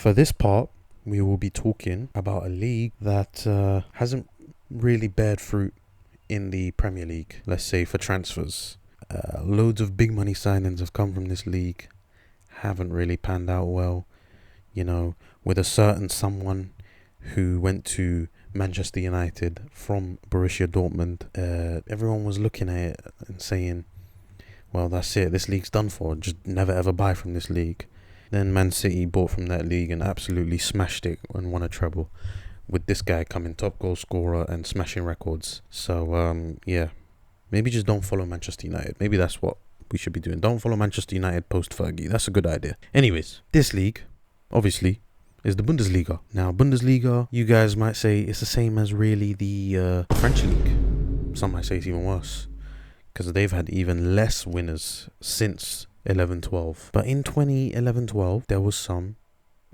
For this part, we will be talking about a league that hasn't really bared fruit in the Premier League, let's say for transfers. Loads of big money signings have come from this league, haven't really panned out well. With a certain someone who went to Manchester United from Borussia Dortmund, everyone was looking at it and saying, well, that's it, this league's done for, just never ever buy from this league. Then Man City bought from that league and absolutely smashed it and won a treble, with this guy coming top goal scorer and smashing records. So, maybe just don't follow Manchester United. Maybe that's what we should be doing. Don't follow Manchester United post Fergie. That's a good idea. Anyways, this league, obviously, is the Bundesliga. Now, Bundesliga, you guys might say it's the same as really the French league. Some might say it's even worse, because they've had even less winners since 11-12. But in 2011-12, there was some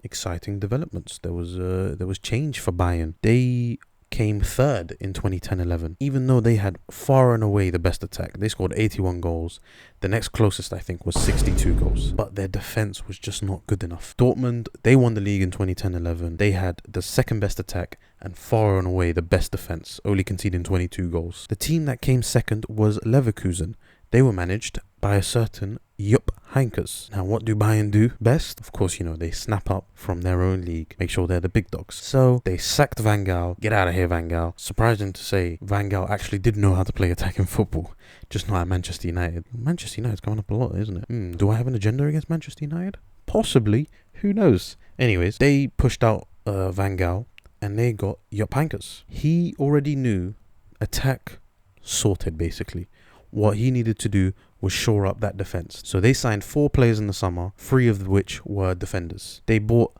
exciting developments. There was change for Bayern. They came third in 2010-11, even though they had far and away the best attack. They scored 81 goals. The next closest, I think, was 62 goals. But their defense was just not good enough. Dortmund, they won the league in 2010-11. They had the second best attack and far and away the best defense, only conceding 22 goals. The team that came second was Leverkusen. They were managed by a certain Jupp Heynckes. Now, what do Bayern do best? Of course, they snap up from their own league, make sure they're the big dogs. So they sacked Van Gaal. Get out of here, Van Gaal. Surprising to say, Van Gaal actually did know how to play attacking football, just not at Manchester United. Manchester United's coming up a lot, isn't it? Do I have an agenda against Manchester United? Possibly. Who knows? Anyways, they pushed out Van Gaal and they got Jupp Heynckes. He already knew attack sorted, basically. What he needed to do was shore up that defense. So they signed 4 players in the summer, 3 of which were defenders. They bought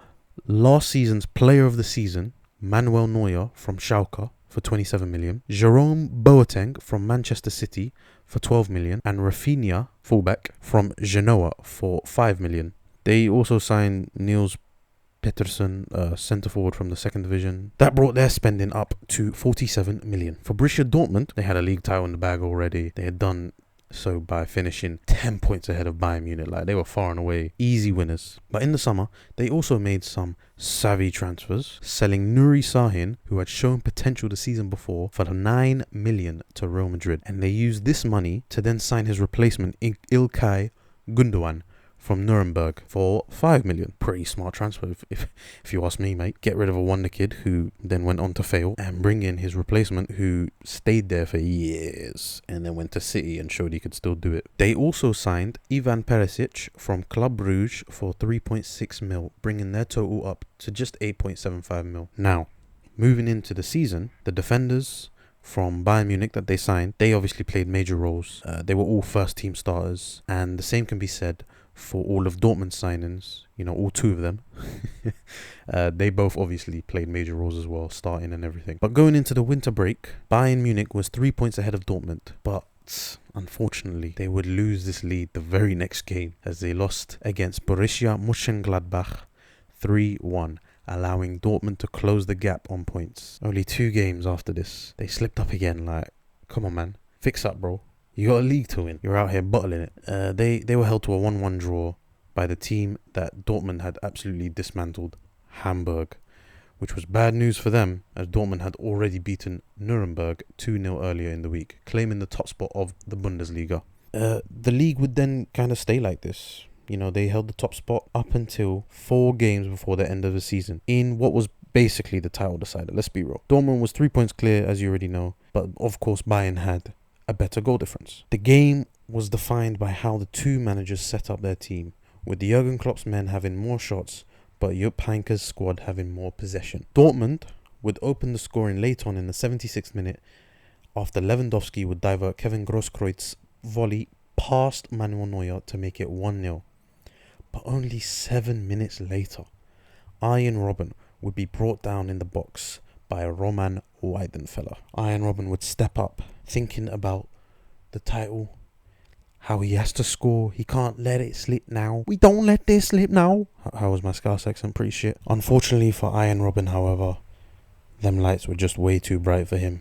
last season's player of the season, Manuel Neuer from Schalke, for 27 million, Jerome Boateng from Manchester City for 12 million, and Rafinha, fullback, from Genoa for 5 million. They also signed Niels Peterson, centre forward from the second division. That brought their spending up to 47 million. For Borussia Dortmund, they had a league title in the bag already. They had done so by finishing 10 points ahead of Bayern Munich. Like, they were far and away easy winners. But in the summer, they also made some savvy transfers, selling Nuri Sahin, who had shown potential the season before, for 9 million to Real Madrid. And they used this money to then sign his replacement, Ilkay Gundogan, from Nuremberg for 5 million. Pretty smart transfer if you ask me, mate. Get rid of a wonder kid who then went on to fail and bring in his replacement who stayed there for years and then went to City and showed he could still do it. They also signed Ivan Perisic from Club Brugge for 3.6 mil, bringing their total up to just 8.75 mil. Now, moving into the season, the defenders from Bayern Munich that they signed, they obviously played major roles. They were all first team starters, and the same can be said for all of Dortmund's signings, all 2 of them. They both obviously played major roles as well, starting and everything. But going into the winter break, Bayern Munich was 3 points ahead of Dortmund. But unfortunately, they would lose this lead the very next game as they lost against Borussia Mönchengladbach 3-1. Allowing Dortmund to close the gap on points. Only 2 games after this, they slipped up again. Like, come on, man. Fix up, bro. You got a league to win. You're out here bottling it. They were held to a 1-1 draw by the team that Dortmund had absolutely dismantled, Hamburg, which was bad news for them as Dortmund had already beaten Nuremberg 2-0 earlier in the week, claiming the top spot of the Bundesliga. The league would then kind of stay like this. They held the top spot up until 4 games before the end of the season in what was basically the title decider. Let's be real. Dortmund was 3 points clear, as you already know, but of course Bayern had a better goal difference. The game was defined by how the 2 managers set up their team, with Jurgen Klopp's men having more shots, but Jupp Heynckes' squad having more possession. Dortmund would open the scoring late on in the 76th minute after Lewandowski would divert Kevin Grosskreuz's volley past Manuel Neuer to make it 1-0. But only 7 minutes later, Arjen Robben would be brought down in the box by Roman Weidenfeller. Arjen Robben would step up, thinking about the title, how he has to score, he can't let it slip now. We don't let this slip now. How was my Scouse accent? Pretty shit. Unfortunately for Arjen Robben, however, them lights were just way too bright for him.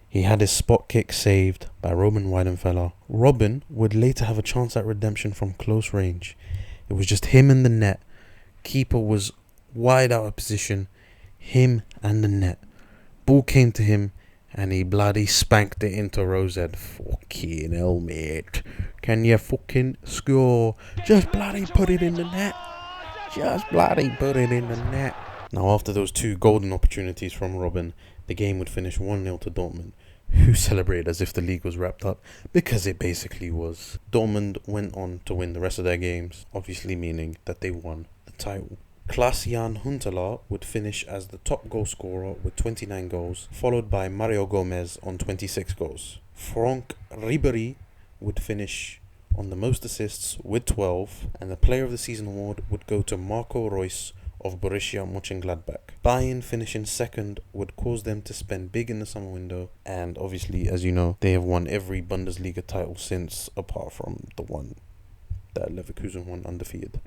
He had his spot kick saved by Roman Weidenfeller. Robben would later have a chance at redemption from close range. It was just him in the net Keeper was wide out of position, him and the net. Ball came to him and he bloody spanked it into Rosette. Fucking hell, mate. Can you fucking score? Just bloody put it in the net. Just bloody put it in the net. Now, after those two golden opportunities from Robben, the game would finish 1-0 to Dortmund, who celebrated as if the league was wrapped up, because it basically was. Dortmund went on to win the rest of their games, obviously meaning that they won the title. Klaas-Jan Huntelaar would finish as the top goal scorer with 29 goals, followed by Mario Gomez on 26 goals. Franck Ribéry would finish on the most assists with 12, and the Player of the Season award would go to Marco Reus of Borussia Mönchengladbach. Bayern finishing second would cause them to spend big in the summer window, and obviously, as you know, they have won every Bundesliga title since, apart from the one that Leverkusen won undefeated.